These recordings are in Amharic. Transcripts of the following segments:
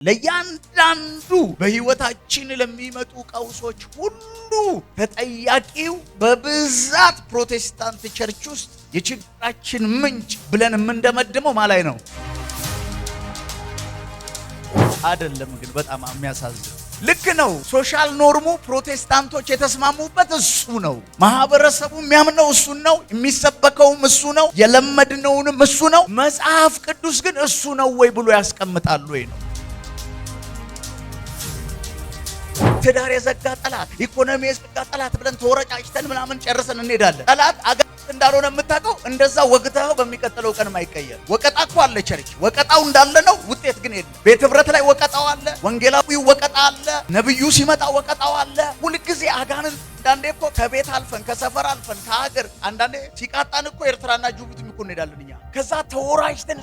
ለያንዳንዱ በህይወታችን ለሚመጡ ቀውሶች ሁሉ ተጠያቂው በብዛት ፕሮቴስታንት ቸርች ውስጥ የችግራችን ምንጭ ብለን የምንደመድመው ማለት ነው አይደለም። ግን በጣም የሚያሳዝን ልክ ነው። ሶሻል ኖርሙ ፕሮቴስታንቶች የተስማሙበት እሱ ነው። ማህበረሰቡ የሚያምነው እሱ ነው። የሚሰበከውም እሱ ነው። የለመድነውንም እሱ ነው። መጽሐፍ ቅዱስ ግን እሱ ነው ወይ ብሎ ያስቀምጣሉ ወይ ነው። ትዳር የዘጋ ጠላት፣ ኢኮኖሚ የዘጋ ጠላት ብለን ተወረጫጭተን ምናምን ጨርሰን እንሄዳለን። ጠላት አጋንንት እንዳልሆነ የምታውቀው እንደዛ ወግተው በሚቀጥለው ቀን ማይቀየር ወቀጣ እኮ አለ። ቸርች ወቀጣው እንዳለ ነው፣ ውጤት ግን የለም። ቤት ህብረት ላይ ወቀጣው አለ፣ ወንጌላዊው ወቀጣ አለ፣ ነብዩ ሲመጣ ወቀጣው አለ። ሁልጊዜ አጋንንት አንዳንዴ እኮ ከቤት አልፈን ከሰፈር አልፈን ከሀገር አንዳንዴ ሲቃጣን እኮ ኤርትራና ጅቡቲ እኮ እንሄዳለን እኛ። ከዛ ተወራጅተን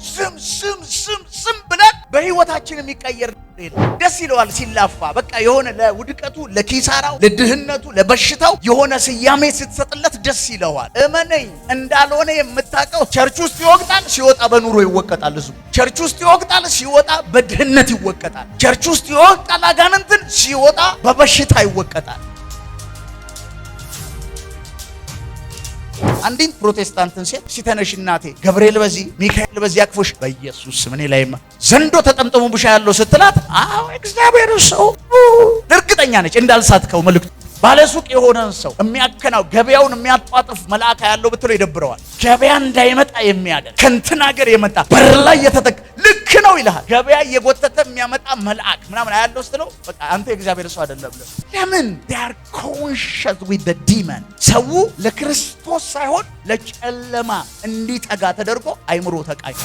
ስም ብለን በህይወታችን የሚቀየር ደስ ይለዋል ሲላፋ። በቃ የሆነ ለውድቀቱ፣ ለኪሳራው፣ ለድህነቱ፣ ለበሽታው የሆነ ስያሜ ስትሰጥለት ደስ ይለዋል። እመነኝ እንዳልሆነ የምታውቀው ቸርች ውስጥ ይወቅጣል፣ ሲወጣ በኑሮ ይወቀጣል። እሱ ቸርች ውስጥ ይወቅጣል፣ ሲወጣ በድህነት ይወቀጣል። ቸርች ውስጥ ይወቅጣል አጋንንትን፣ ሲወጣ በበሽታ ይወቀጣል። አንዲት ፕሮቴስታንትን ሴት ሲተነሽ እናቴ ገብርኤል በዚህ ሚካኤል በዚህ ያቅፎሽ በኢየሱስ ስም እኔ ላይማ ዘንዶ ተጠምጥሞብሻ ያለው ስትላት፣ አዎ እግዚአብሔር ሰው እርግጠኛ ነች እንዳልሳትከው መልእክቱ። ባለሱቅ የሆነን ሰው የሚያከናው ገበያውን የሚያጧጥፍ መልአክ ያለው ብትለው ይደብረዋል። ገበያ እንዳይመጣ የሚያደርግ ከንትን ሀገር የመጣ በር ላይ የተጠቅ ልክ ነው ይልሃል። ገበያ እየጎተተ የሚያመጣ መልአክ ምናምን ያለው ስትለው በቃ አንተ የእግዚአብሔር ሰው አይደለም ብለህ ለምን they are conscious with the demon። ሰው ለክርስቶስ ሳይሆን ለጨለማ እንዲጠጋ ተደርጎ አይምሮ ተቃኝ።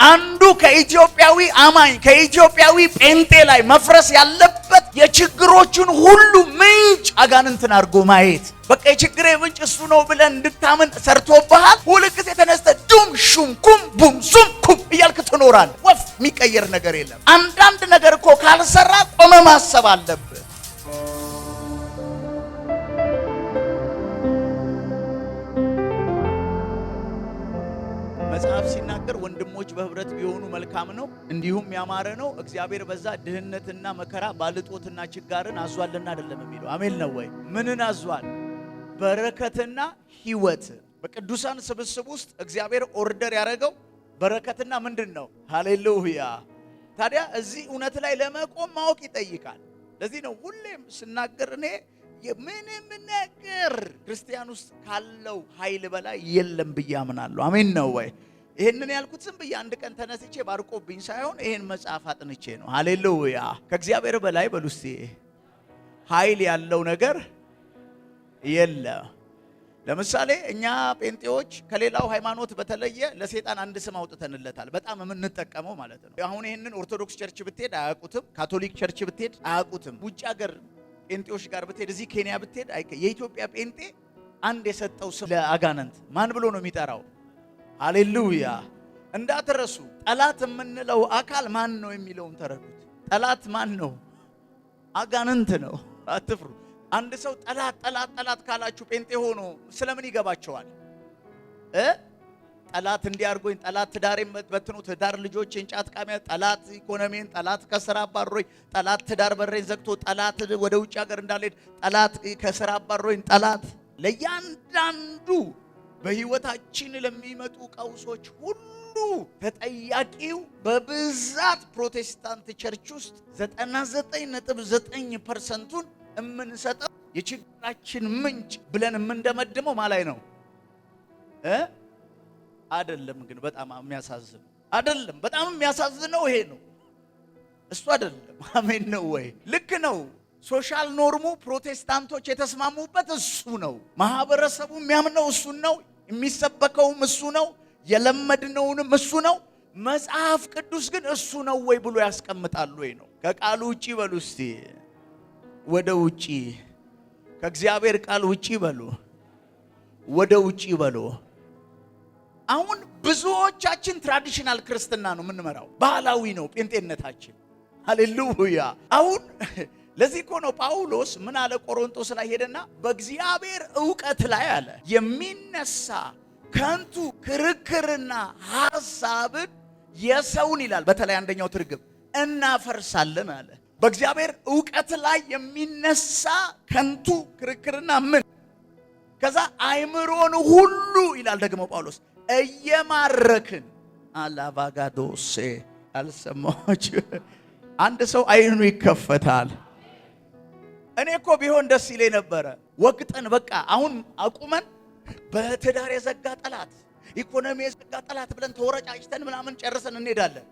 አንዱ ከኢትዮጵያዊ አማኝ ከኢትዮጵያዊ ጴንጤ ላይ መፍረስ ያለበት የችግሮችን ሁሉ ምንጭ አጋንንትን አድርጎ ማየት። በቃ የችግሬ ምንጭ እሱ ነው ብለን እንድታምን ሰርቶብሃል። ሁልጊዜ ተነስተህ ዱም ሹም ኩም ቡም ሱም ኩም እያልክ ትኖራለህ። ወፍ የሚቀየር ነገር የለም። አንዳንድ ነገር እኮ ካልሰራ ቆመ ማሰብ አለብህ። መጽሐፍ ሲናገር ወንድሞች በህብረት ቢሆኑ መልካም ነው፣ እንዲሁም ያማረ ነው። እግዚአብሔር በዛ ድህነትና መከራ ባልጦትና ችጋርን አዟልና አይደለም የሚለው። አሜን ነው ወይ? ምንን አዟል? በረከትና ህይወት። በቅዱሳን ስብስብ ውስጥ እግዚአብሔር ኦርደር ያደረገው በረከትና ምንድን ነው? ሃሌሉያ። ታዲያ እዚህ እውነት ላይ ለመቆም ማወቅ ይጠይቃል። ለዚህ ነው ሁሌም ስናገር እኔ ምንም ነገር ክርስቲያን ውስጥ ካለው ኃይል በላይ የለም ብዬ አምናለሁ። አሜን ነው ወይ? ይሄንን ያልኩት ዝም ብዬ አንድ ቀን ተነስቼ ባርቆብኝ ሳይሆን ይሄን መጽሐፍ አጥንቼ ነው። ሃሌሉያ። ከእግዚአብሔር በላይ በሉ እስቲ ኃይል ያለው ነገር የለም። ለምሳሌ እኛ ጴንጤዎች ከሌላው ሃይማኖት በተለየ ለሰይጣን አንድ ስም አውጥተንለታል፣ በጣም የምንጠቀመው ማለት ነው። አሁን ይሄንን ኦርቶዶክስ ቸርች ብትሄድ አያውቁትም፣ ካቶሊክ ቸርች ብትሄድ አያውቁትም፣ ውጭ ሀገር ጴንጤዎች ጋር ብትሄድ እዚህ ኬንያ ብትሄድ የኢትዮጵያ ጴንጤ አንድ የሰጠው ስም ለአጋንንት ማን ብሎ ነው የሚጠራው? ሃሌሉያ። እንዳትረሱ። ጠላት የምንለው አካል ማን ነው የሚለውን ተረዱት። ጠላት ማን ነው? አጋንንት ነው። አትፍሩ። አንድ ሰው ጠላት ካላችሁ ጴንጤ ሆኖ ስለምን ይገባቸዋል? ጠላት እንዲያርጎኝ፣ ጠላት ትዳሬን በትኖ ትዳር ልጆቼን ጫት ቃሚያ፣ ጠላት ኢኮኖሚን፣ ጠላት ከስራ አባሮኝ፣ ጠላት ትዳር በሬን ዘግቶ፣ ጠላት ወደ ውጭ ሀገር እንዳልሄድ፣ ጠላት ከስራ አባሮኝ። ጠላት ለያንዳንዱ በህይወታችን ለሚመጡ ቀውሶች ሁሉ ተጠያቂው በብዛት ፕሮቴስታንት ቸርች ውስጥ 99.9% የምንሰጠው የችግራችን ምንጭ ብለን የምንደመድመው ማለት ነው አይደለም። ግን በጣም የሚያሳዝን አይደለም። በጣም የሚያሳዝነው ይሄ ነው፣ እሱ አይደለም። አሜን ነው ወይ? ልክ ነው። ሶሻል ኖርሙ ፕሮቴስታንቶች የተስማሙበት እሱ ነው። ማህበረሰቡ የሚያምነው እሱ ነው። የሚሰበከውም እሱ ነው። የለመድነውንም እሱ ነው። መጽሐፍ ቅዱስ ግን እሱ ነው ወይ ብሎ ያስቀምጣሉ ወይ ነው? ከቃሉ ውጪ በሉ እስቲ፣ ወደ ውጪ። ከእግዚአብሔር ቃል ውጪ በሉ፣ ወደ ውጪ በሉ። አሁን ብዙዎቻችን ትራዲሽናል ክርስትና ነው የምንመራው፣ ባህላዊ ነው ጴንጤነታችን። ሃሌሉያ። አሁን ለዚህ እኮ ነው ጳውሎስ ምን አለ? ቆሮንቶስ ላይ ሄደና በእግዚአብሔር ዕውቀት ላይ አለ የሚነሳ ከንቱ ክርክርና ሐሳብን የሰውን ይላል በተለይ አንደኛው ትርጉም እናፈርሳለን አለ። በእግዚአብሔር ዕውቀት ላይ የሚነሳ ከንቱ ክርክርና ምን ከዛ አይምሮን ሁሉ ይላል ደግሞ ጳውሎስ እየማረክን አላቫጋዶሴ አልሰማች አንድ ሰው አይኑ ይከፈታል። እኔ እኮ ቢሆን ደስ ይለኝ ነበረ ወቅጠን በቃ አሁን አቁመን በትዳር የዘጋ ጠላት ኢኮኖሚ የዘጋ ጠላት ብለን ተወረጫጭተን ምናምን ጨርሰን እንሄዳለን።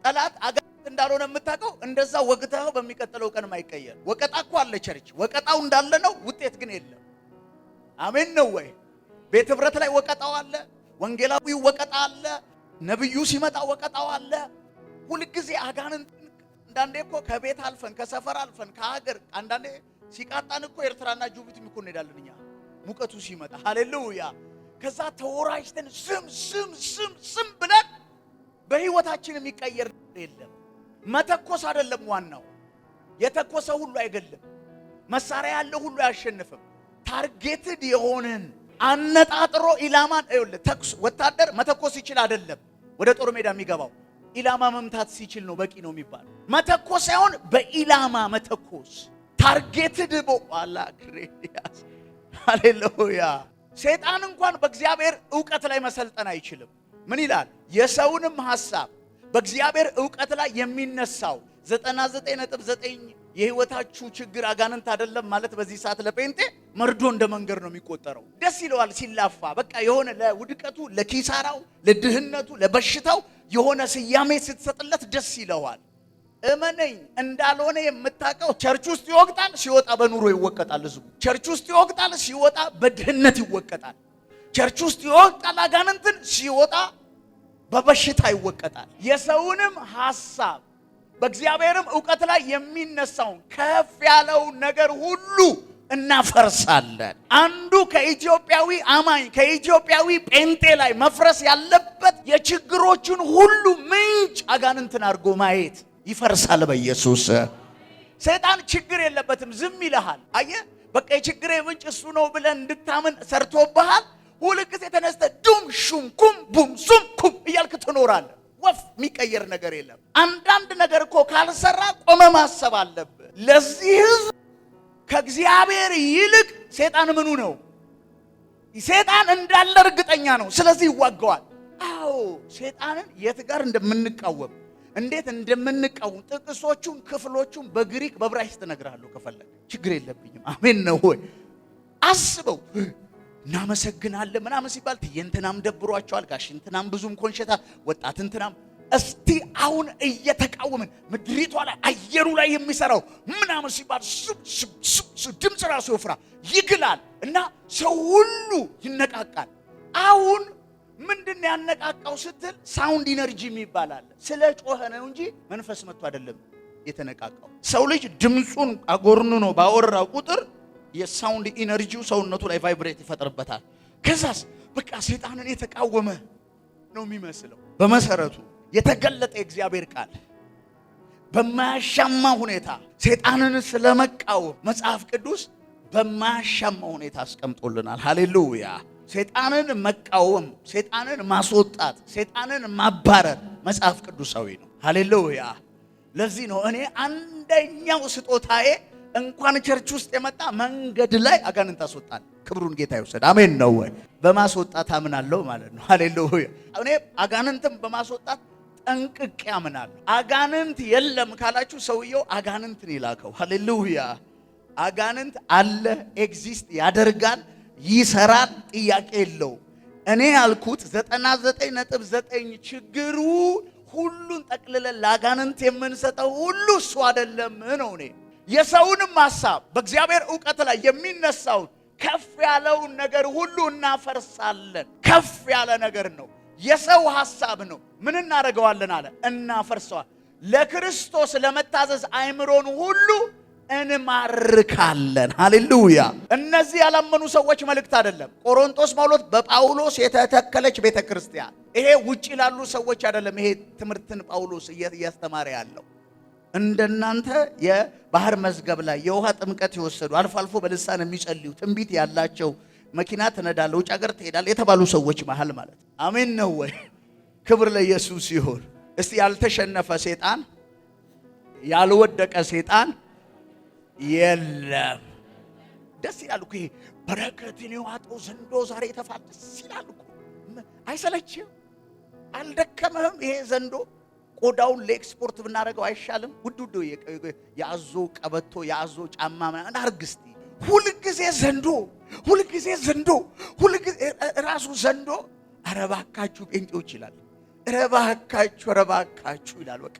ጠላት አጋንንት እንዳልሆነ የምታውቀው እንደዛ ወቅተው በሚቀጥለው ቀን ማይቀየር ወቀጣ እኮ አለ ቸርች ወቀጣው እንዳለ ነው፣ ውጤት ግን የለም። አሜን ነው ወይ? ቤት ህብረት ላይ ወቀጣው አለ፣ ወንጌላዊው ወቀጣ አለ፣ ነብዩ ሲመጣ ወቀጣው አለ። ሁልጊዜ አጋንንት አንዳንዴ እኮ ከቤት አልፈን ከሰፈር አልፈን ከሀገር አንዳንዴ ሲቃጣን እኮ ኤርትራና ጅቡቲ እኮ እንሄዳለን እኛ ሙቀቱ ሲመጣ ሃሌሉያ። ከዛ ተወራጅተን ስም ብለን በህይወታችን የሚቀየር የለም። መተኮስ አይደለም ዋናው፣ የተኮሰ ሁሉ አይገልም፣ መሳሪያ ያለው ሁሉ አያሸንፍም። ታርጌትድ የሆነን አነጣጥሮ ኢላማን ተኩስ ወታደር መተኮስ ይችል አይደለም ወደ ጦር ሜዳ የሚገባው ኢላማ መምታት ሲችል ነው በቂ ነው የሚባል። መተኮስ ሳይሆን በኢላማ መተኮስ ታርጌትድ በኋላ ክሬዲያስ ሃሌሉያ። ሰይጣን እንኳን በእግዚአብሔር ዕውቀት ላይ መሰልጠን አይችልም። ምን ይላል? የሰውንም ሐሳብ በእግዚአብሔር ዕውቀት ላይ የሚነሳው 99.9 የህይወታችሁ ችግር አጋንንት አይደለም ማለት በዚህ ሰዓት ለጴንጤ መርዶ እንደ መንገር ነው የሚቆጠረው። ደስ ይለዋል ሲላፋ በቃ የሆነ ለውድቀቱ፣ ለኪሳራው፣ ለድህነቱ፣ ለበሽታው የሆነ ስያሜ ስትሰጥለት ደስ ይለዋል። እመነኝ እንዳልሆነ የምታውቀው ቸርች ውስጥ ይወቅጣል፣ ሲወጣ በኑሮ ይወቀጣል። ህዝቡ ቸርች ውስጥ ይወቅጣል፣ ሲወጣ በድህነት ይወቀጣል። ቸርች ውስጥ ይወቅጣል አጋንንትን፣ ሲወጣ በበሽታ ይወቀጣል። የሰውንም ሐሳብ በእግዚአብሔርም ዕውቀት ላይ የሚነሳውን ከፍ ያለው ነገር ሁሉ እናፈርሳለን። አንዱ ከኢትዮጵያዊ አማኝ ከኢትዮጵያዊ ጴንጤ ላይ መፍረስ ያለበት የችግሮችን ሁሉ ምንጭ አጋንንትን አድርጎ ማየት ይፈርሳል በኢየሱስ። ሰይጣን ችግር የለበትም ዝም ይልሃል። አየህ በቃ የችግሬ ምንጭ እሱ ነው ብለን እንድታምን ሰርቶብሃል። ሁልጊዜ ተነስተ ዱም ሹም ኩም ቡም ሱም ኩም እያልክ ትኖራለህ። ወፍ የሚቀየር ነገር የለም። አንዳንድ ነገር እኮ ካልሰራ ቆመ ማሰብ አለብህ። ለዚህ ህዝብ ከእግዚአብሔር ይልቅ ሰይጣን ምኑ ነው? ሰይጣን እንዳለ እርግጠኛ ነው። ስለዚህ ይዋጋዋል። አዎ ሰይጣንን የት ጋር እንደምንቃወም እንዴት እንደምንቃወም ጥቅሶቹን ክፍሎቹን በግሪክ በዕብራይስጥ እነግርሃለሁ ከፈለግ ችግር የለብኝም። አሜን ነው ወይ? አስበው እናመሰግናለን ምናምን ሲባል ትየንተናም ደብሯቸዋል፣ ጋሽ እንትናም ብዙም ኮንሸታ ወጣት እንትናም እስቲ አሁን እየተቃወምን ምድሪቷ ላይ አየሩ ላይ የሚሰራው ምናምን ሲባል ድምፅ ራሱ ይወፍራ ይግላል እና ሰው ሁሉ ይነቃቃል። አሁን ምንድን ያነቃቃው ስትል ሳውንድ ኢነርጂ የሚባል ስለ ጮኸ ነው እንጂ መንፈስ መጥቶ አይደለም የተነቃቃው። ሰው ልጅ ድምፁን አጎርኑ ነው ባወራ ቁጥር የሳውንድ ኢነርጂው ሰውነቱ ላይ ቫይብሬት ይፈጥርበታል። ከዛስ በቃ ሰይጣንን የተቃወመ ነው የሚመስለው። በመሰረቱ የተገለጠ የእግዚአብሔር ቃል በማያሻማ ሁኔታ ሰይጣንን ስለመቃወም መጽሐፍ ቅዱስ በማያሻማ ሁኔታ አስቀምጦልናል። ሃሌሉያ። ሰይጣንን መቃወም፣ ሰይጣንን ማስወጣት፣ ሰይጣንን ማባረር መጽሐፍ ቅዱሳዊ ነው። ሃሌሉያ። ለዚህ ነው እኔ አንደኛው ስጦታዬ እንኳን ቸርች ውስጥ የመጣ መንገድ ላይ አጋንንት አስወጣል። ክብሩን ጌታ ይወሰድ። አሜን ነው ወይ? በማስወጣት አምናለሁ ማለት ነው። ሃሌሉያ። እኔ አጋንንትን በማስወጣት ጠንቅቄ አምናለሁ። አጋንንት የለም ካላችሁ ሰውየው አጋንንትን ይላከው። ሃሌሉያ። አጋንንት አለ፣ ኤግዚስት ያደርጋል፣ ይሰራል፣ ጥያቄ የለው። እኔ ያልኩት 99.9 ችግሩ ሁሉን ጠቅልለን ለአጋንንት የምንሰጠው ሁሉ እሱ አይደለም ነው። እኔ የሰውንም ሐሳብ በእግዚአብሔር ዕውቀት ላይ የሚነሳውን ከፍ ያለውን ነገር ሁሉ እናፈርሳለን። ከፍ ያለ ነገር ነው፣ የሰው ሐሳብ ነው። ምን እናደርገዋለን አለ? እናፈርሰዋል። ለክርስቶስ ለመታዘዝ አይምሮን ሁሉ እንማርካለን። ሃሌሉያ። እነዚህ ያላመኑ ሰዎች መልእክት አይደለም። ቆሮንቶስ ማለት በጳውሎስ የተተከለች ቤተክርስቲያን። ይሄ ውጪ ላሉ ሰዎች አይደለም። ይሄ ትምህርትን ጳውሎስ እያስተማረ ያለው እንደናንተ የባህር መዝገብ ላይ የውሃ ጥምቀት የወሰዱ አልፎ አልፎ በልሳን የሚጸልዩ ትንቢት ያላቸው መኪና ትነዳለህ፣ ውጭ ሀገር ትሄዳለህ የተባሉ ሰዎች መሃል ማለት አሜን ነው ወይ? ክብር ለኢየሱስ ይሁን። እስቲ ያልተሸነፈ ሰይጣን ያልወደቀ ሰይጣን የለም። ደስ ይላል እኮ ይሄ በረከትን የዋጠው ዘንዶ ዛሬ ተፋታ። ደስ ይላል እኮ አይሰለችም? አልደከመህም? ይሄ ዘንዶ ቆዳውን ለኤክስፖርት ብናደርገው አይሻልም? ውድ ያዞ ቀበቶ ያዞ ጫማ ምናምን አድርግ እስቲ። ሁልጊዜ ዘንዶ ራሱ ዘንዶ። ኧረ እባካችሁ ጴንጤዎች ይላል። ኧረ እባካችሁ ይላል። በቃ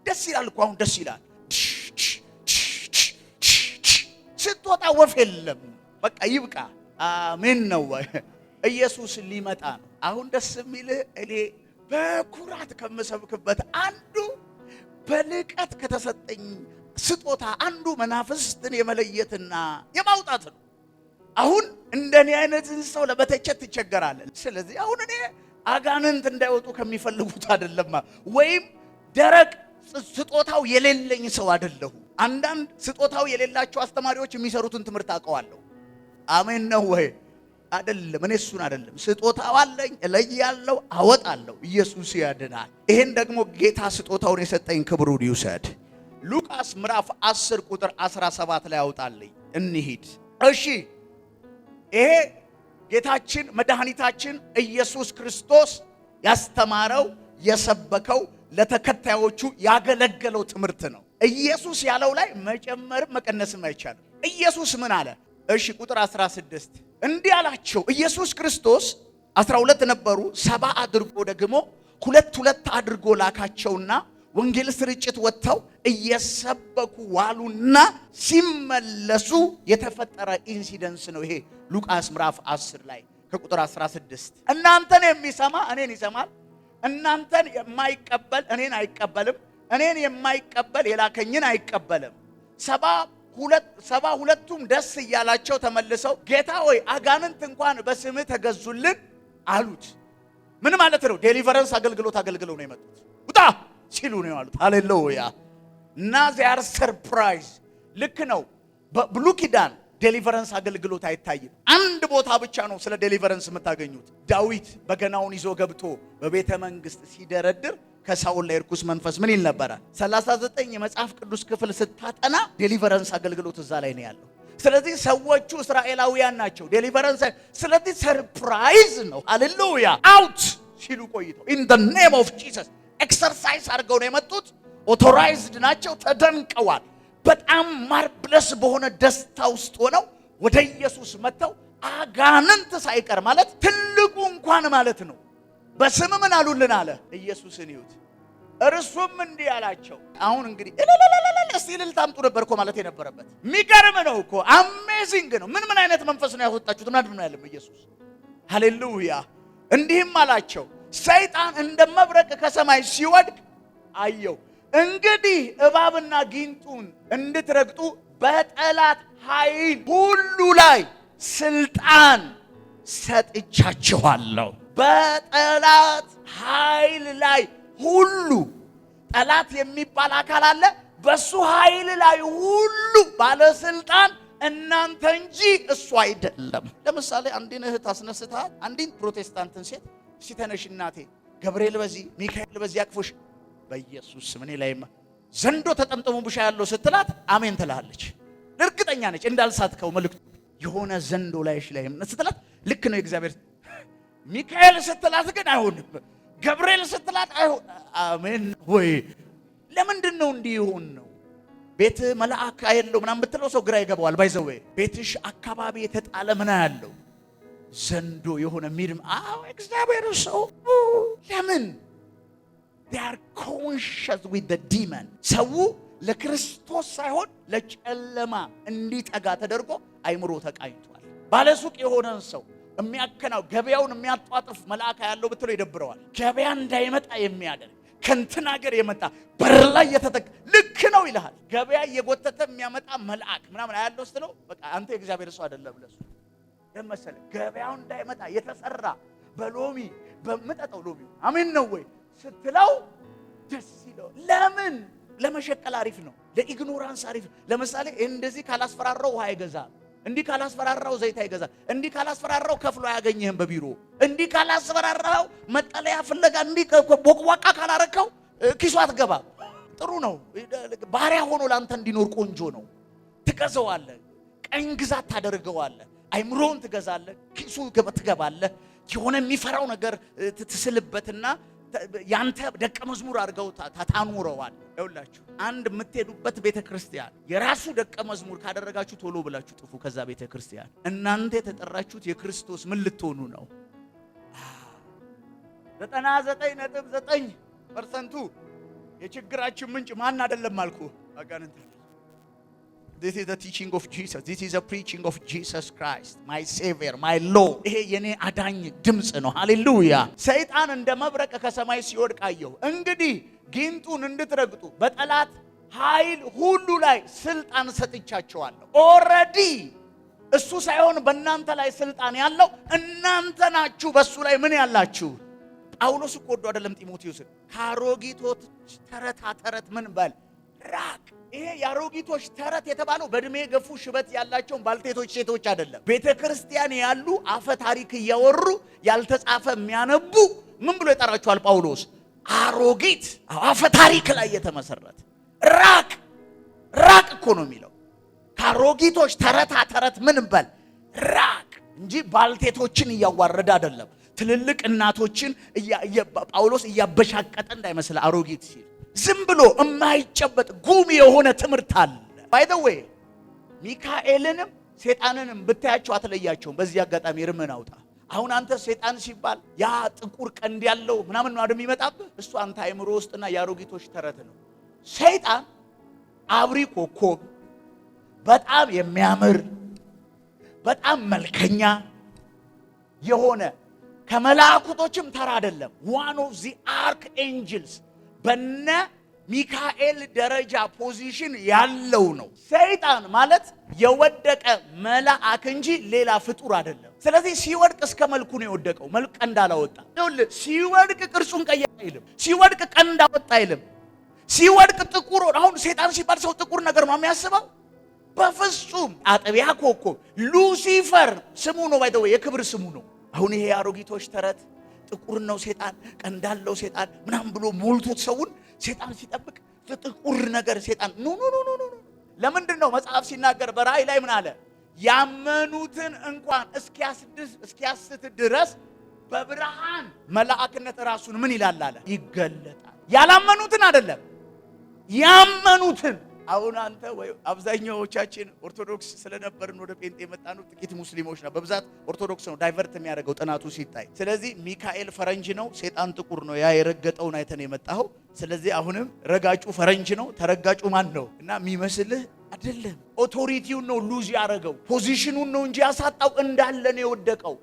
ደስ ይላል እኮ አሁን ደስ ይላል። ስትወጣ ወፍ የለም። በቃ ይብቃ። አሜን ነው። ኢየሱስ ሊመጣ ነው። አሁን ደስ የሚልህ እኔ በኩራት ከምሰብክበት አንዱ በልቀት ከተሰጠኝ ስጦታ አንዱ መናፍስትን የመለየትና የማውጣት ነው። አሁን እንደኔ አይነትን ሰው ለመተቸት ትቸገራለህ። ስለዚህ አሁን እኔ አጋንንት እንዳይወጡ ከሚፈልጉት አይደለም፣ ወይም ደረቅ ስጦታው የሌለኝ ሰው አይደለሁ። አንዳንድ ስጦታው የሌላቸው አስተማሪዎች የሚሰሩትን ትምህርት አውቀዋለሁ። አሜን ነው ወይ? አይደለም። እኔ እሱን አይደለም። ስጦታው አለኝ፣ እለያለሁ፣ አወጣለሁ። ኢየሱስ ያድናል። ይሄን ደግሞ ጌታ ስጦታውን የሰጠኝ ክብሩን ይውሰድ። ሉቃስ ምዕራፍ 10 ቁጥር 17 ላይ አውጣልኝ እንሂድ። እሺ ይሄ ጌታችን መድኃኒታችን ኢየሱስ ክርስቶስ ያስተማረው የሰበከው ለተከታዮቹ ያገለገለው ትምህርት ነው። ኢየሱስ ያለው ላይ መጨመርም መቀነስም አይቻልም። ኢየሱስ ምን አለ? እሺ ቁጥር 16 እንዲህ አላቸው። ኢየሱስ ክርስቶስ 12 ነበሩ፣ 70 አድርጎ ደግሞ ሁለት አድርጎ ላካቸውና ወንጌል ስርጭት ወጥተው እየሰበኩ ዋሉና ሲመለሱ የተፈጠረ ኢንሲደንስ ነው ይሄ። ሉቃስ ምዕራፍ 10 ላይ ከቁጥር 16 እናንተን የሚሰማ እኔን ይሰማል፣ እናንተን የማይቀበል እኔን አይቀበልም፣ እኔን የማይቀበል የላከኝን አይቀበልም። 72ቱም ደስ እያላቸው ተመልሰው ጌታ ሆይ አጋንንት እንኳን በስምህ ተገዙልን አሉት። ምን ማለት ነው? ዴሊቨረንስ አገልግሎት አገልግለው ነው የመጡት። ውጣ ሲሉ ነው ያሉት። ሃሌሉያ። እና ዚያር ሰርፕራይዝ። ልክ ነው። በብሉይ ኪዳን ዴሊቨረንስ አገልግሎት አይታይም። አንድ ቦታ ብቻ ነው ስለ ዴሊቨረንስ የምታገኙት። ዳዊት በገናውን ይዞ ገብቶ በቤተ መንግስት ሲደረድር ከሳውል ላይ ርኩስ መንፈስ ምን ይል ነበረ? 39 የመጽሐፍ ቅዱስ ክፍል ስታጠና ዴሊቨረንስ አገልግሎት እዛ ላይ ነው ያለው። ስለዚህ ሰዎቹ እስራኤላውያን ናቸው። ዴሊቨረንስ ስለዚህ ሰርፕራይዝ ነው። ሃሌሉያ። አውት ሲሉ ቆይተው ኢን ዘ ኔም ኦፍ ጂሰስ ኤክሰርሳይዝ አድርገው ነው የመጡት። ኦቶራይዝድ ናቸው። ተደንቀዋል። በጣም ማርብለስ በሆነ ደስታ ውስጥ ሆነው ወደ ኢየሱስ መጥተው አጋንንት ሳይቀር ማለት ትልቁ እንኳን ማለት ነው በስም ምን አሉልን አለ። ኢየሱስን ይዩት። እርሱም እንዲህ አላቸው። አሁን እንግዲህ እስቲ ልታምጡ ነበር እኮ ማለት የነበረበት። የሚገርም ነው እኮ አሜዚንግ ነው። ምን አይነት መንፈስ ነው ያወጣችሁት? ምናምን ነው ያለው ኢየሱስ። ሃሌሉያ። እንዲህም አላቸው ሰይጣን እንደ መብረቅ ከሰማይ ሲወድቅ አየው። እንግዲህ እባብና ጊንጡን እንድትረግጡ በጠላት ኃይል ሁሉ ላይ ስልጣን ሰጥቻችኋለሁ። በጠላት ኃይል ላይ ሁሉ ጠላት የሚባል አካል አለ። በሱ ኃይል ላይ ሁሉ ባለስልጣን እናንተ እንጂ እሱ አይደለም። ለምሳሌ አንዲን እህት አስነስተሃል፣ አንዲን ፕሮቴስታንትን ሴት ሲተነሽ እናቴ ገብርኤል በዚህ ሚካኤል በዚህ አቅፎሽ በኢየሱስ ስም እኔ ላይማ ዘንዶ ተጠምጥሞብሻ ያለው ስትላት አሜን ትላለች። እርግጠኛ ነች እንዳልሳትከው መልእክቱ የሆነ ዘንዶ ላይሽ ላይ ስትላት ልክ ነው እግዚአብሔር። ሚካኤል ስትላት ግን አይሆንም። ገብርኤል ስትላት አይሆን። አሜን ወይ? ለምንድን ነው እንዲህ ይሆን ነው? ቤት መልአክ አይደለም ምናምን ብትለው ሰው ግራ ይገባዋል። ባይዘው ቤትሽ አካባቢ የተጣለ ምን ያለው ዘንዶ የሆነ ሚድም እግዚአብሔር ሰው ለምን they are conscious with the demon። ሰው ለክርስቶስ ሳይሆን ለጨለማ እንዲጠጋ ተደርጎ አይምሮ ተቃኝቷል። ባለሱቅ የሆነን ሰው የሚያከናው ገበያውን የሚያጧጥፍ መልአክ ያለው ብትለው ይደብረዋል። ገበያ እንዳይመጣ የሚያደርግ ከንትና ሀገር የመጣ በር ላይ የተተክ ልክ ነው ይልሃል። ገበያ እየጎተተ የሚያመጣ መልአክ ምናምን ያለው ስትለው በቃ አንተ የእግዚአብሔር ሰው አይደለም። ለሱ ለምሳሌ ገበያው እንዳይመጣ የተሰራ በሎሚ በመጠጠው ሎሚ አሜን ነው ወይ ስትለው ደስ ይለው። ለምን? ለመሸቀል አሪፍ ነው፣ ለኢግኖራንስ አሪፍ። ለምሳሌ እንደዚህ ካላስፈራራው ውሃ አይገዛም፣ እንዲህ ካላስፈራራው ዘይት አይገዛም፣ እንዲህ ካላስፈራራው ከፍሎ አያገኝህም በቢሮ፣ እንዲህ ካላስፈራራው መጠለያ ፍለጋ እንዲህ ቦቅቧቃ ካላረከው ኪሱ አትገባም። ጥሩ ነው። ባሪያ ሆኖ ላንተ እንዲኖር ቆንጆ ነው። ትገዛዋለህ፣ ቀኝ ግዛት ታደርገዋለህ፣ አይምሮን ትገዛለህ፣ ኪሱ ትገባለህ። የሆነ የሚፈራው ነገር ትስልበትና ያንተ ደቀ መዝሙር አድርገው ታኑረዋል። ይኸውላችሁ አንድ የምትሄዱበት ቤተክርስቲያን የራሱ ደቀ መዝሙር ካደረጋችሁ ቶሎ ብላችሁ ጥፉ ከዛ ቤተክርስቲያን። እናንተ የተጠራችሁት የክርስቶስ ምን ልትሆኑ ነው? 99.9% የችግራችን ምንጭ ማን አይደለም አልኩ? አጋንንት። This is the teaching of Jesus. This is the preaching of Jesus Christ, my Savior, my Lord. ይሄ የኔ አዳኝ ድምጽ ነው። ሃሌሉያ። ሰይጣን እንደ መብረቅ ከሰማይ ሲወድቅ አየሁ። እንግዲህ ጊንጡን እንድትረግጡ በጠላት ኃይል ሁሉ ላይ ስልጣን ሰጥቻቸዋለሁ። ኦልሬዲ እሱ ሳይሆን በእናንተ ላይ ስልጣን ያለው እናንተ ናችሁ። በሱ ላይ ምን ያላችሁ? ጳውሎስ እኮ ወዶ አይደለም ጢሞቴዎስን ከአሮጊቶች ተረት ምን በል ራቅ። ይሄ የአሮጊቶች ተረት የተባለው በእድሜ የገፉ ሽበት ያላቸውን ባልቴቶች ሴቶች አይደለም። ቤተክርስቲያን ያሉ አፈ ታሪክ እያወሩ ያልተጻፈ የሚያነቡ ምን ብሎ ይጠራቸዋል ጳውሎስ? አሮጊት። አፈ ታሪክ ላይ የተመሰረተ ራቅ እኮ ነው የሚለው። ከአሮጊቶች ተረት ምን በል ራቅ እንጂ ባልቴቶችን እያዋረደ አይደለም። ትልልቅ እናቶችን ጳውሎስ እያበሻቀጠ እንዳይመስል አሮጊት ሲል ዝም ብሎ የማይጨበጥ ጉም የሆነ ትምህርት አለ። ባይ ዘ ዌይ ሚካኤልንም ሴጣንንም ብታያቸው አትለያቸውም። በዚህ አጋጣሚ ርምን አውጣ። አሁን አንተ ሴጣን ሲባል ያ ጥቁር ቀንድ ያለው ምናምን ነው አይደል የሚመጣብህ? እሱ አንተ አይምሮ ውስጥና የአሮጊቶች ተረት ነው። ሰይጣን አብሪ ኮከብ፣ በጣም የሚያምር በጣም መልከኛ የሆነ ከመላእክቶችም ተራ አይደለም። ዋን ኦፍ ዚ አርክ ኤንጅልስ በነ ሚካኤል ደረጃ ፖዚሽን ያለው ነው። ሰይጣን ማለት የወደቀ መልአክ እንጂ ሌላ ፍጡር አይደለም። ስለዚህ ሲወድቅ እስከ መልኩ ነው የወደቀው። መልክ ቀንድ አላወጣ። ሲወድቅ ቅርጹን ቀየረ አይልም። ሲወድቅ ቀንድ አወጣ አይልም። ሲወድቅ ጥቁር። አሁን ሰይጣን ሲባል ሰው ጥቁር ነገር ነው የሚያስበው። በፍጹም አጥቢያ ኮከብ ሉሲፈር ስሙ ነው። ባይተው የክብር ስሙ ነው። አሁን ይሄ አሮጊቶች ተረት ጥቁር ነው ሰይጣን፣ ቀንዳለው ሰይጣን ምናምን ብሎ ሞልቶት ሰውን ሰይጣን ሲጠብቅ ጥቁር ነገር ሰይጣን ኖ። ለምንድን ነው መጽሐፍ ሲናገር በራእይ ላይ ምን አለ? ያመኑትን እንኳን እስኪያስት ድረስ በብርሃን መላእክነት ራሱን ምን ይላል አለ ይገለጣል። ያላመኑትን አይደለም ያመኑትን። አሁን አንተ ወይ አብዛኛዎቻችን ኦርቶዶክስ ስለነበርን ወደ ጴንጤ የመጣ ነው። ጥቂት ሙስሊሞች ነው፣ በብዛት ኦርቶዶክስ ነው ዳይቨርት የሚያደርገው ጥናቱ ሲታይ። ስለዚህ ሚካኤል ፈረንጅ ነው፣ ሰይጣን ጥቁር ነው። ያ የረገጠውን አይተን የመጣው። ስለዚህ አሁንም ረጋጩ ፈረንጅ ነው፣ ተረጋጩ ማን ነው? እና የሚመስልህ አይደለም። ኦቶሪቲውን ነው ሉዝ ያደረገው፣ ፖዚሽኑን ነው እንጂ ያሳጣው እንዳለ ነው የወደቀው።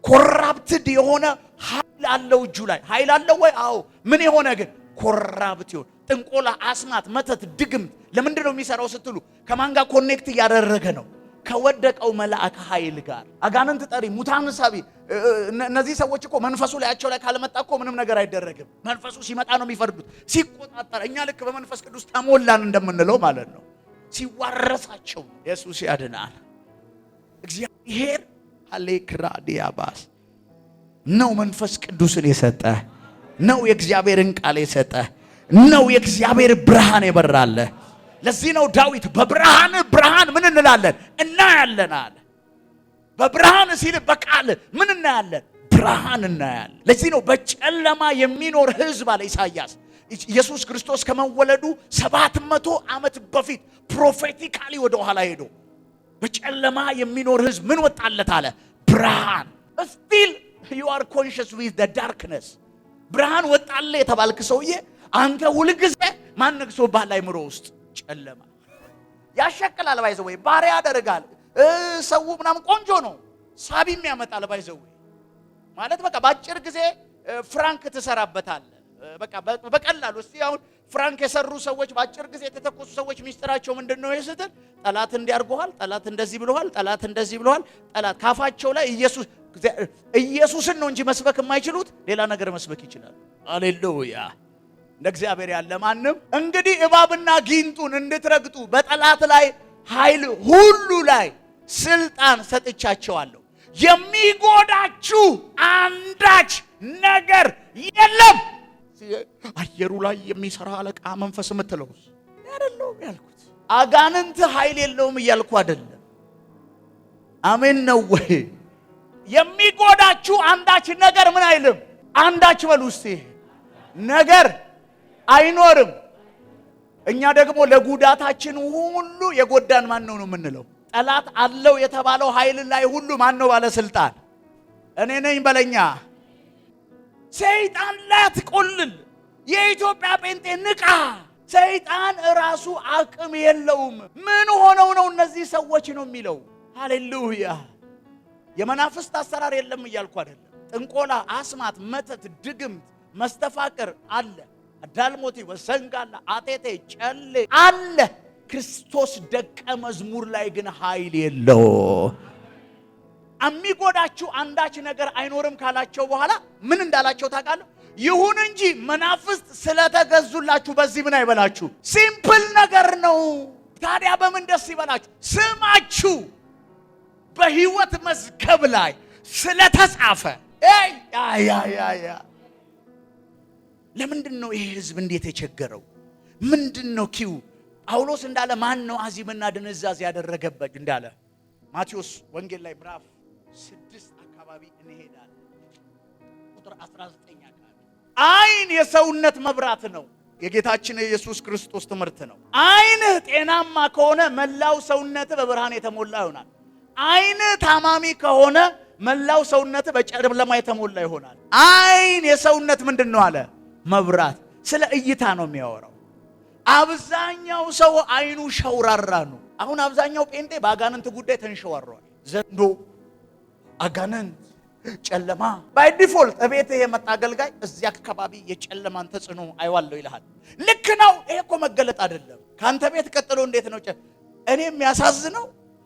ኮራፕትድ የሆነ ኃይል አለው እጁ ላይ። ኃይል አለው ወይ? አዎ። ምን የሆነ ግን ኮራፕት ይሆን ጥንቆላ፣ አስማት፣ መተት፣ ድግምት። ለምንድን ነው የሚሰራው ስትሉ ከማን ጋር ኮኔክት እያደረገ ነው? ከወደቀው መልአክ ኃይል ጋር። አጋንንት ጠሪ፣ ሙታን ሳቢ። እነዚህ ሰዎች እኮ መንፈሱ ላያቸው ላይ ካልመጣ እኮ ምንም ነገር አይደረግም። መንፈሱ ሲመጣ ነው የሚፈርዱት፣ ሲቆጣጠር። እኛ ልክ በመንፈስ ቅዱስ ተሞላን እንደምንለው ማለት ነው። ሲዋረሳቸው ኢየሱስ ያድናል። እግዚአብሔር አሌክራ ዲያባስ ነው መንፈስ ቅዱስን የሰጠ ነው። የእግዚአብሔርን ቃል የሰጠ ነው። የእግዚአብሔር ብርሃን የበራለ። ለዚህ ነው ዳዊት በብርሃን ምን እንላለን? እናያለን አለ። በብርሃን ሲል በቃል ምን እናያለን? ብርሃን እናያለን። ለዚህ ነው በጨለማ የሚኖር ሕዝብ አለ ኢሳይያስ። ኢየሱስ ክርስቶስ ከመወለዱ 700 ዓመት በፊት ፕሮፌቲካሊ ወደ ኋላ ሄዶ በጨለማ የሚኖር ሕዝብ ምን ወጣለት አለ? ብርሃን። still you are conscious with the darkness። ብርሃን ወጣለ የተባልክ ሰውዬ አንተ ሁልጊዜ ማን ነግሶ ባል አይምሮ ውስጥ ጨለማ ያሸክላል። ባይዘው ወይ ባሪያ ያደርጋል። ሰው ምናምን ቆንጆ ነው ሳቢም ያመጣል። ባይዘው ማለት በቃ ባጭር ጊዜ ፍራንክ ትሰራበታል። በቃ በቀላሉ እስቲ አሁን ፍራንክ የሰሩ ሰዎች ባጭር ጊዜ የተተኮሱ ሰዎች ሚስጥራቸው ምንድነው ይስትል? ጠላት እንዲያርገዋል፣ ጠላት እንደዚህ ብለዋል፣ ጠላት እንደዚህ ብለዋል። ጠላት ካፋቸው ላይ ኢየሱስን ነው እንጂ መስበክ የማይችሉት ሌላ ነገር መስበክ ይችላል። ሃሌሉያ። እንደ እግዚአብሔር ያለ ማንም። እንግዲህ እባብና ጊንጡን እንድትረግጡ በጠላት ላይ ኃይል ሁሉ ላይ ስልጣን ሰጥቻቸዋለሁ፣ የሚጎዳችሁ አንዳች ነገር የለም። አየሩ ላይ የሚሰራ አለቃ መንፈስ የምትለውስ አይደለም ያልኩት። አጋንንት ኃይል የለውም እያልኩ አይደለም። አሜን ነው ወይ? የሚጎዳችሁ አንዳች ነገር ምን አይልም? አንዳች በሉ እስቲ ነገር አይኖርም። እኛ ደግሞ ለጉዳታችን ሁሉ የጎዳን ማን ነው የምንለው? ጠላት አለው የተባለው ኃይል ላይ ሁሉ ማን ነው ባለስልጣን? እኔ ነኝ በለኛ። ሰይጣን ላትቆልል። የኢትዮጵያ ጴንጤ ንቃ። ሰይጣን ራሱ አቅም የለውም። ምን ሆነው ነው እነዚህ ሰዎች ነው የሚለው? ሃሌሉያ። የመናፍስት አሰራር የለም እያልኩ አይደለም። ጥንቆላ፣ አስማት፣ መተት፣ ድግምት፣ መስተፋቅር አለ። ዳልሞቲ፣ ወሰንጋላ፣ አጤቴ፣ ጨሌ አለ። ክርስቶስ ደቀ መዝሙር ላይ ግን ኃይል የለው። የሚጎዳችሁ አንዳች ነገር አይኖርም ካላቸው በኋላ ምን እንዳላቸው ታውቃለህ? ይሁን እንጂ መናፍስት ስለተገዙላችሁ በዚህ ምን አይበላችሁ። ሲምፕል ነገር ነው። ታዲያ በምን ደስ ይበላችሁ? ስማችሁ በሕይወት መዝገብ ላይ ስለተጻፈ። ለምንድን ነው ይሄ ህዝብ እንዴት የቸገረው? ምንድን ነው ኪው? ጳውሎስ እንዳለ ማን ነው አዚምና ድንዛዝ ያደረገበት እንዳለ ማቴዎስ ወንጌል ላይ ምዕራፍ 6 አካባቢ እንሄዳለን። ቁጥር 19 አካባቢ አይን የሰውነት መብራት ነው። የጌታችን የኢየሱስ ክርስቶስ ትምህርት ነው። አይን ጤናማ ከሆነ መላው ሰውነት በብርሃን የተሞላ ይሆናል። አይን ታማሚ ከሆነ መላው ሰውነት በጨለማ የተሞላ ይሆናል። አይን የሰውነት ምንድነው አለ? መብራት። ስለ እይታ ነው የሚያወራው። አብዛኛው ሰው አይኑ ሸውራራ ነው። አሁን አብዛኛው ጴንጤ በአጋንንት ጉዳይ ተንሸዋሯል። ዘንዶ፣ አጋንንት፣ ጨለማ ባይ ዲፎልት እቤት የመጣ አገልጋይ እዚያ አካባቢ የጨለማን ተጽዕኖ አይዋለው ይልሃል። ልክ ነው። ይሄ እኮ መገለጥ አይደለም። ካንተ ቤት ቀጥሎ እንዴት ነው? እኔ የሚያሳዝነው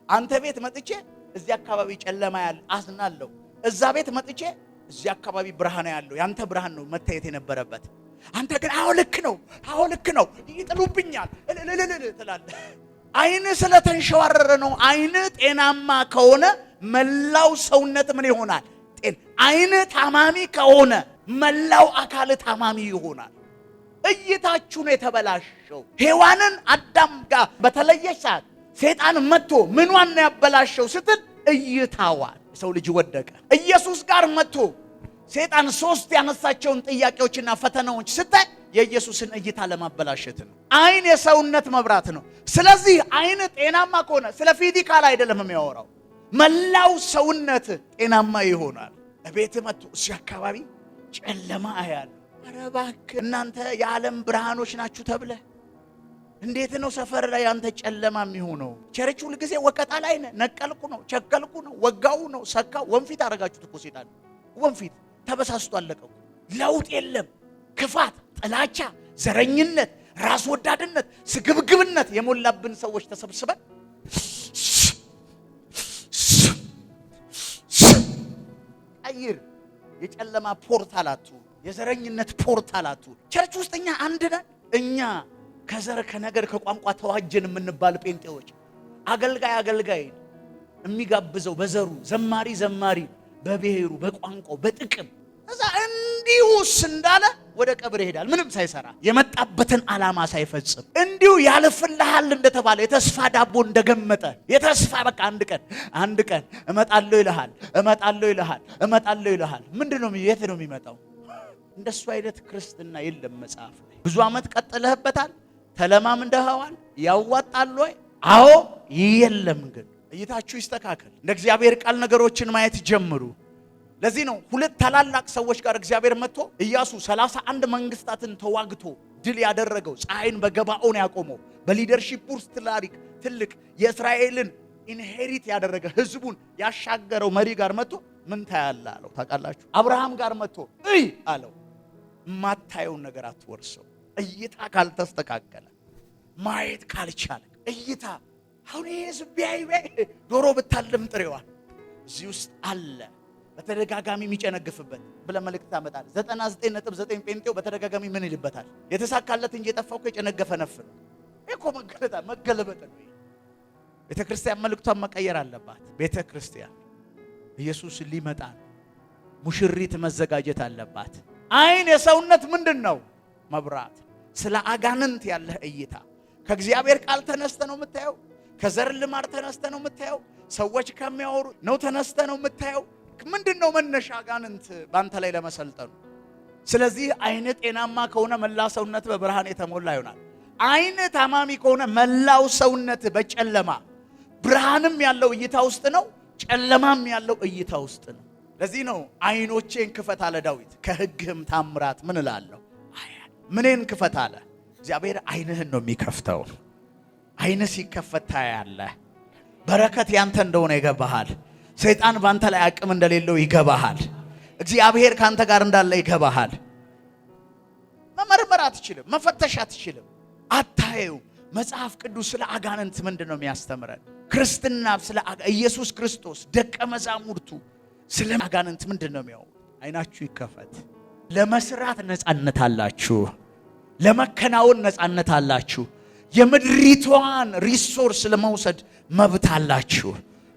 አንተ ቤት መጥቼ እዚያ አካባቢ ጨለማ ያለ አዝናለሁ። እዛ ቤት መጥቼ እዚያ አካባቢ ብርሃን ያለው ያንተ ብርሃን ነው መታየት የነበረበት። አንተ ግን አዎ ልክ ነው፣ አዎ ልክ ነው፣ ይጥሉብኛል ትላለህ። አይን ስለተንሸዋረረ ነው። አይን ጤናማ ከሆነ መላው ሰውነት ምን ይሆናል? አይን ታማሚ ከሆነ መላው አካል ታማሚ ይሆናል። እይታችሁ ነው የተበላሸው። ሔዋንን አዳም ጋር በተለየች ሰዓት ሰይጣን መጥቶ ምኗን ነው ያበላሸው ስትል እይታዋን። ሰው ልጅ ወደቀ። ኢየሱስ ጋር መጥቶ ሰይጣን 3 ያነሳቸውን ጥያቄዎችና ፈተናዎች ስታይ የኢየሱስን እይታ ለማበላሸት ነው። አይን የሰውነት መብራት ነው። ስለዚህ አይን ጤናማ ከሆነ ስለ ፊዚካል አይደለም የሚያወራው፣ መላው ሰውነት ጤናማ ይሆናል። እቤት መጥቶ እዚህ አካባቢ ጨለማ አያል። ኧረ እባክህ እናንተ የዓለም ብርሃኖች ናችሁ ተብለ እንዴት ነው ሰፈር ላይ አንተ ጨለማ የሚሆነው? ቸርች ሁሉ ጊዜ ወቀጣ ላይ ነቀልኩ ነው፣ ቸከልኩ ነው፣ ወጋው ነው፣ ሰካው ወንፊት አረጋችሁት እኮ ሰይጣን ወንፊት ተበሳስቶ አለቀው። ለውጥ የለም። ክፋት፣ ጥላቻ፣ ዘረኝነት፣ ራስ ወዳድነት፣ ስግብግብነት የሞላብን ሰዎች ተሰብስበን ቀይር። የጨለማ ፖርታላቱ፣ የዘረኝነት ፖርታላቱ ቸርች ውስጥ እኛ አንድ ነን። እኛ ከዘር ከነገር ከቋንቋ ተዋጀን የምንባል ጴንጤዎች አገልጋይ የሚጋብዘው በዘሩ፣ ዘማሪ በብሔሩ፣ በቋንቋው፣ በጥቅም እዛ እንዲሁስ እንዳለ ወደ ቀብር ይሄዳል። ምንም ሳይሰራ የመጣበትን ዓላማ ሳይፈጽም እንዲሁ ያልፍልሃል እንደተባለ የተስፋ ዳቦ እንደገመጠ የተስፋ በቃ አንድ ቀን እመጣለሁ ይልሃል። ምንድነው? የት ነው የሚመጣው? እንደሱ አይነት ክርስትና የለም መጽሐፍ ላይ። ብዙ ዓመት ቀጥለህበታል፣ ተለማምደኸዋል። ያዋጣል ወይ? አዎ። የለም ግን እይታችሁ ይስተካከል። እንደ እግዚአብሔር ቃል ነገሮችን ማየት ጀምሩ። ለዚህ ነው 2 ታላላቅ ሰዎች ጋር እግዚአብሔር መጥቶ ኢያሱ 31 መንግስታትን ተዋግቶ ድል ያደረገው፣ ፀሐይን በገባኦን ያቆመው፣ በሊደርሺፕ ውስጥ ትልቅ የእስራኤልን ኢንሄሪት ያደረገ ህዝቡን ያሻገረው መሪ ጋር መጥቶ ምን ታያለህ አለው። ታውቃላችሁ? አብርሃም ጋር መጥቶ አለው ማታየውን ነገር አትወርሰው። እይታ ካልተስተካከለ ማየት ካልቻለ እይታ አሁን ህዝብ ቢያይ ዶሮ ብታልም ጥሬዋል እዚህ ውስጥ አለ። በተደጋጋሚ የሚጨነግፍበት ብለ መልእክት ታመጣለ። 99.9 ጴንጤው በተደጋጋሚ ምን ይልበታል? የተሳካለት እንጂ የጠፋው የጨነገፈ ነፍ ነው እኮ። መገለበጥ ነው። ቤተክርስቲያን መልእክቷን መቀየር አለባት። ቤተክርስቲያን ኢየሱስ ሊመጣ ሙሽሪት መዘጋጀት አለባት። አይን የሰውነት ምንድነው? መብራት። ስለ አጋንንት ያለህ እይታ ከእግዚአብሔር ቃል ተነስተ ነው የምታየው? ከዘር ልማድ ተነስተ ነው የምታየው? ሰዎች ከሚያወሩ ነው ተነስተ ነው የምታየው? ምንድነው መነሻ አጋንንት ባንተ ላይ ለመሰልጠኑ? ስለዚህ አይን ጤናማ ከሆነ መላ ሰውነት በብርሃን የተሞላ ይሆናል። አይን ታማሚ ከሆነ መላው ሰውነት በጨለማ ብርሃንም ያለው እይታ ውስጥ ነው፣ ጨለማም ያለው እይታ ውስጥ ነው። ለዚህ ነው አይኖቼን ክፈት አለ ዳዊት፣ ከሕግህም ታምራት ምን እላለሁ? ምንን ክፈት አለ? እግዚአብሔር አይንህን ነው የሚከፍተው። አይንህ ሲከፈት ታያለህ። በረከት ያንተ እንደሆነ ይገባሃል። ሰይጣን ባንተ ላይ አቅም እንደሌለው ይገባሃል። እግዚአብሔር ካንተ ጋር እንዳለ ይገባሃል። መመርመር አትችልም፣ መፈተሽ አትችልም፣ አታየው። መጽሐፍ ቅዱስ ስለ አጋንንት ምንድን ነው የሚያስተምረን? ክርስትና ስለ ኢየሱስ ክርስቶስ ደቀ መዛሙርቱ ስለ አጋንንት ምንድን ነው የሚያወሩት? አይናችሁ ይከፈት። ለመስራት ነፃነት አላችሁ፣ ለመከናወን ነፃነት አላችሁ፣ የምድሪቷን ሪሶርስ ለመውሰድ መብት አላችሁ፣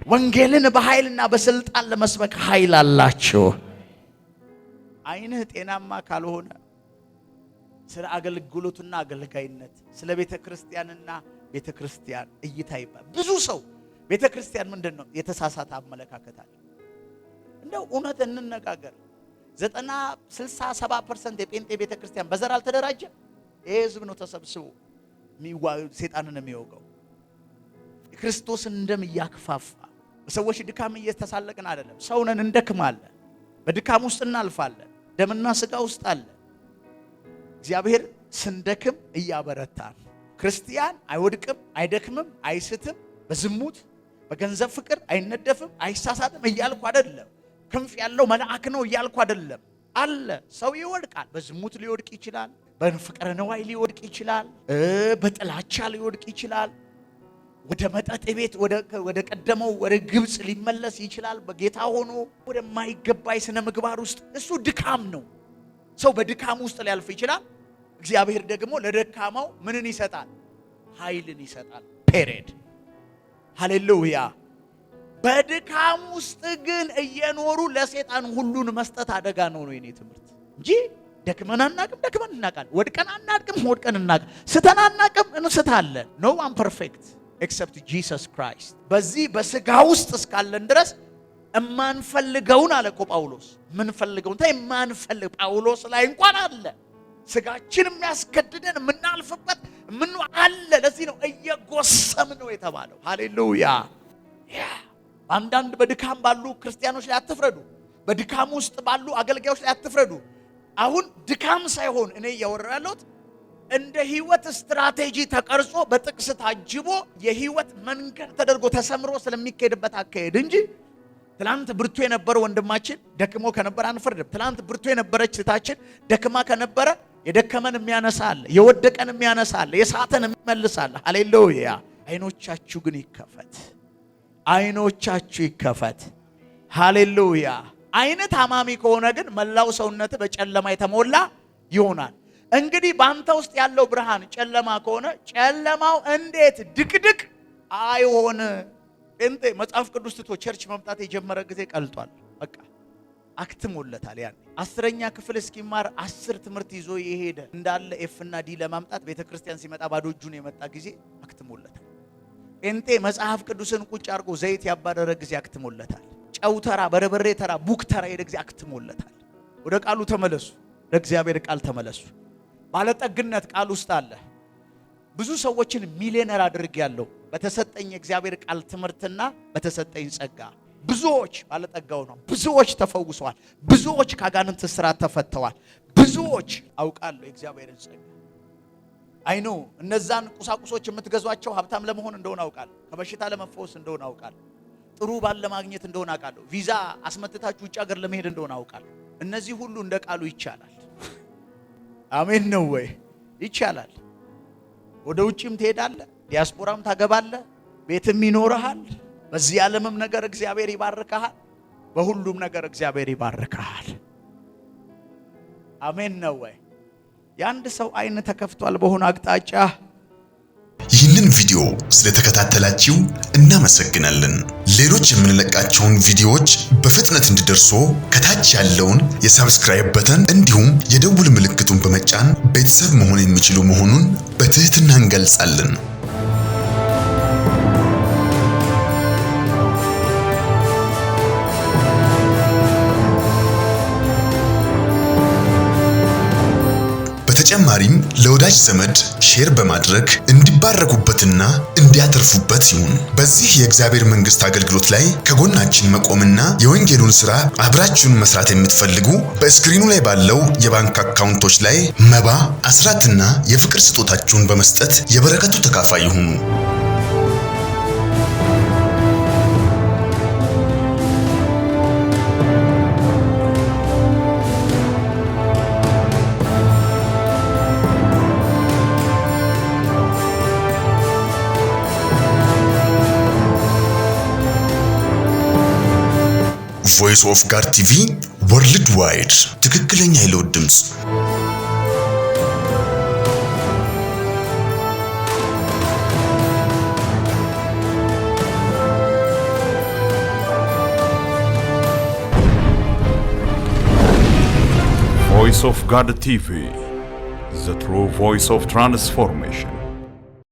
ወንጌልን በኃይልና በስልጣን ለመስበክ ኃይል አላችሁ። አይንህ ጤናማ ካልሆነ ስለ አገልግሎትና አገልጋይነት፣ ስለ ቤተ ክርስቲያንና ቤተ ክርስቲያን እይታ ይባል። ብዙ ሰው ቤተ ክርስቲያን ምንድን ነው የተሳሳተ አመለካከት አለ። እንደው እውነት እንነጋገር፣ 90-60-70% የጴንጤ ቤተ ክርስቲያን በዘር አልተደራጀ። ይሄ ህዝብ ነው ተሰብስቦ ሰይጣንን የሚወጋው። ክርስቶስን እንደም እያክፋፋ በሰዎች ድካም እየተሳለቅን አይደለም። ሰውነን እንደክማለን፣ በድካም ውስጥ እናልፋለን፣ ደምና ስጋ ውስጥ አለ። እግዚአብሔር ስንደክም እያበረታን። ክርስቲያን አይወድቅም፣ አይደክምም፣ አይስትም፣ በዝሙት በገንዘብ ፍቅር አይነደፍም፣ አይሳሳትም እያልኩ አይደለም። ክንፍ ያለው መልአክ ነው እያልኩ አይደለም። አለ ሰው ይወድቃል። በዝሙት ሊወድቅ ይችላል፣ በፍቅረ ነዋይ ሊወድቅ ይችላል፣ በጥላቻ ሊወድቅ ይችላል፣ ወደ መጠጥ ቤት ወደ ቀደመው ወደ ግብጽ ሊመለስ ይችላል። በጌታ ሆኖ ወደማይገባ ስነ ምግባር ውስጥ እሱ ድካም ነው። ሰው በድካም ውስጥ ሊያልፍ ይችላል። እግዚአብሔር ደግሞ ለደካማው ምንን ይሰጣል? ኃይልን ይሰጣል። ፔሬድ ሃሌሉያ። በድካም ውስጥ ግን እየኖሩ ለሰይጣን ሁሉን መስጠት አደጋ ነው የኔ ትምህርት እንጂ ደክመን አናቅም፣ ደክመን እናቃለን። ወድቀን አናቅም፣ ወድቀን እናቃለን። ስተን አናቅም፣ እንስታለን። ኖ ዋን ፐርፌክት ኤክሰፕት ጂሰስ ክራይስት። በዚህ በስጋ ውስጥ እስካለን ድረስ እማንፈልገውን አለ እኮ ጳውሎስ። ምንፈልገውን የማንፈልግ ጳውሎስ ላይ እንኳን አለ። ስጋችን የሚያስገድደን የምናልፍበት ምን አለ። ለዚህ ነው እየጎሰም ነው የተባለው። ሃሌሉያ። አንዳንድ በድካም ባሉ ክርስቲያኖች ላይ አትፍረዱ። በድካም ውስጥ ባሉ አገልጋዮች ላይ አትፍረዱ። አሁን ድካም ሳይሆን እኔ እያወራሁ ያለሁት እንደ ህይወት ስትራቴጂ ተቀርጾ በጥቅስ ታጅቦ የህይወት መንገድ ተደርጎ ተሰምሮ ስለሚካሄድበት አካሄድ እንጂ ትላንት ብርቱ የነበረ ወንድማችን ደክሞ ከነበረ አንፈርድም። ትላንት ብርቱ የነበረች እህታችን ደክማ ከነበረ የደከመን የሚያነሳ አለ፣ የወደቀን የሚያነሳ አለ፣ የሳተን የሚመልስ አለ። ሃሌሉያ። አይኖቻችሁ ግን ይከፈት፣ አይኖቻችሁ ይከፈት። ሃሌሉያ። አይነ ታማሚ ከሆነ ግን መላው ሰውነት በጨለማ የተሞላ ይሆናል። እንግዲህ በአንተ ውስጥ ያለው ብርሃን ጨለማ ከሆነ ጨለማው እንዴት ድቅድቅ አይሆን? ጴንጤ መጽሐፍ ቅዱስ ትቶ ቸርች መምጣት የጀመረ ጊዜ ቀልጧል። በቃ አክትሞለታል። ያን 10ኛ ክፍል እስኪማር 10 ትምህርት ይዞ የሄደ እንዳለ ኤፍና ዲ ለማምጣት ቤተክርስቲያን ሲመጣ ባዶ እጁን የመጣ ጊዜ አክትሞለታል። ጴንጤ መጽሐፍ ቅዱስን ቁጭ አድርጎ ዘይት ያባረረ ጊዜ አክትሞለታል። ጨው ተራ፣ በርበሬ ተራ፣ ቡክ ተራ የሄደ ጊዜ አክትሞለታል። ወደ ቃሉ ተመለሱ፣ ለእግዚአብሔር ቃል ተመለሱ። ባለጠግነት ቃል ውስጥ አለ። ብዙ ሰዎችን ሚሊዮነር አድርጌያለሁ በተሰጠኝ እግዚአብሔር ቃል ትምህርትና በተሰጠኝ ጸጋ። ብዙዎች ባለጠጋው ነው። ብዙዎች ተፈውሰዋል። ብዙዎች ካጋንንት እስራት ተፈተዋል። ብዙዎች አውቃለሁ የእግዚአብሔርን ጸጋ። አይኖ እነዛን ቁሳቁሶች የምትገዟቸው ሀብታም ለመሆን እንደሆነ አውቃለሁ። ከበሽታ ለመፈወስ እንደሆነ አውቃለሁ። ጥሩ ባል ለማግኘት እንደሆነ አውቃለሁ። ቪዛ አስመትታችሁ ውጭ ሀገር ለመሄድ እንደሆነ አውቃለሁ። እነዚህ ሁሉ እንደ ቃሉ ይቻላል። አሜን ነው ወይ? ይቻላል። ወደ ውጭም ትሄዳለህ፣ ዲያስፖራም ታገባለህ፣ ቤትም ይኖርሃል። በዚህ ዓለምም ነገር እግዚአብሔር ይባርካል። በሁሉም ነገር እግዚአብሔር ይባርካል። አሜን ነው ወይ? የአንድ ሰው አይን ተከፍቷል በሆነ አቅጣጫ ይህንን ቪዲዮ ስለተከታተላችሁ እናመሰግናለን። ሌሎች የምንለቃቸውን ቪዲዮዎች በፍጥነት እንዲደርሱ ከታች ያለውን የሰብስክራይብ በተን እንዲሁም የደውል ምልክቱን በመጫን ቤተሰብ መሆን የሚችሉ መሆኑን በትህትና እንገልጻለን። በተጨማሪም ለወዳጅ ዘመድ ሼር በማድረግ እንዲባረኩበትና እንዲያተርፉበት ይሁን። በዚህ የእግዚአብሔር መንግስት አገልግሎት ላይ ከጎናችን መቆምና የወንጌሉን ሥራ አብራችሁን መስራት የምትፈልጉ በስክሪኑ ላይ ባለው የባንክ አካውንቶች ላይ መባ፣ አስራትና የፍቅር ስጦታችሁን በመስጠት የበረከቱ ተካፋይ ይሁኑ። ቮይስ ኦፍ ጋድ ቲቪ ወርልድ ዋይድ ትክክለኛ የለውጥ ድምጽ። Voice of God TV, the true voice of transformation.